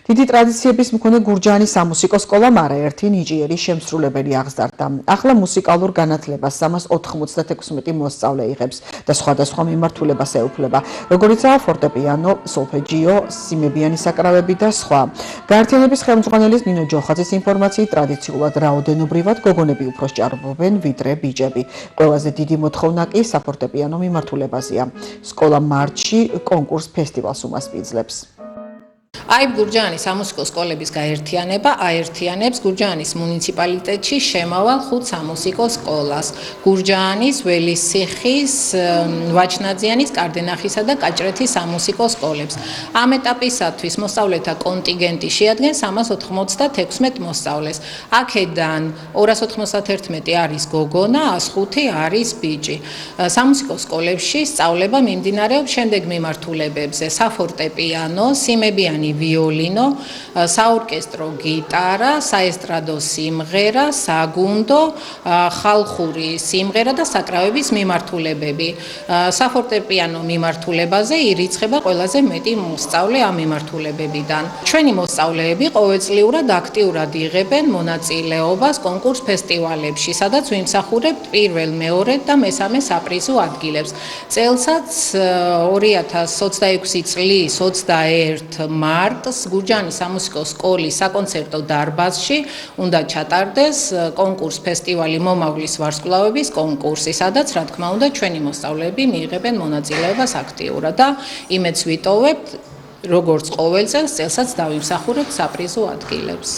დიდი ტრადიციების მქონე გურჯაანის სამუსიკო სკოლამ არაერთი ნიჭიერი შემსრულებელი აღზარდა. ახლა მუსიკალურ განათლებას 396 მოსწავლე იღებს და სხვადასხვა მიმართულებას ეუფლება, როგორიცაა ფორტეპიანო, სოლფეჯიო, სიმებიანი საკრავები და სხვა. გაერთიანების ხელმძღვანელის ნინო ჯოხაძის ინფორმაციით, ტრადიციულად რაოდენობრივად გოგონები უფრო სჭარბობენ ვიდრე ბიჭები. ყველაზე დიდი მოთხოვნა კი საფორტეპიანო მიმართულებაზეა. სკოლა მარტში კონკურს ფესტივალს უმასპინძლებს. AIB გურჯაანის სამუსიკო სკოლების გაერთიანება აერთიანებს გურჯაანის მუნიციპალიტეტში შემავალ 5 სამუსიკო სკოლას: გურჯაანის, ველისციხის, ვაჩნაძიანის, კარდენახისა და კაჭრეთის სამუსიკო სკოლებს. ამ ეტაპისათვის მოსწავლეთა კონტინგენტი შეადგენს 396 მოსწავლეს. აქედან 291 არის გოგონა, 105 არის ბიჭი. სამუსიკო სკოლებში სწავლება მიმდინარეობს შემდეგ მიმართულებებზე: საფორტეპიანო, სიმებიანი ვიოლინო, საორკესტრო გიტარა, საესტრადო სიმღერა, საგუნდო, ხალხური სიმღერა და საკრავების მიმართულებები. საფორტეპიანო მიმართულებაზე ირიცხება ყველაზე მეტი მოსწავლე ამ მიმართულებებიდან. ჩვენი მოსწავლეები ყოველწლიურად აქტიურად იღებენ მონაწილეობას კონკურს ფესტივალებში, სადაც ვიმსახურებთ პირველ, მეორე და მესამე საპრიზო ადგილებს. წელსაც 2026 წლის 21 მარტს გურჯაანის სამუსიკო სკოლის საკონცერტო დარბაზში უნდა ჩატარდეს კონკურს ფესტივალი მომავლის ვარსკვლავების კონკურსი, სადაც რა თქმა უნდა ჩვენი მოსწავლეები მიიღებენ მონაწილეობას აქტიურად და იმედს ვიტოვებთ, როგორც ყოველ წელს, წელსაც დავიმსახურებთ საპრიზო ადგილებს.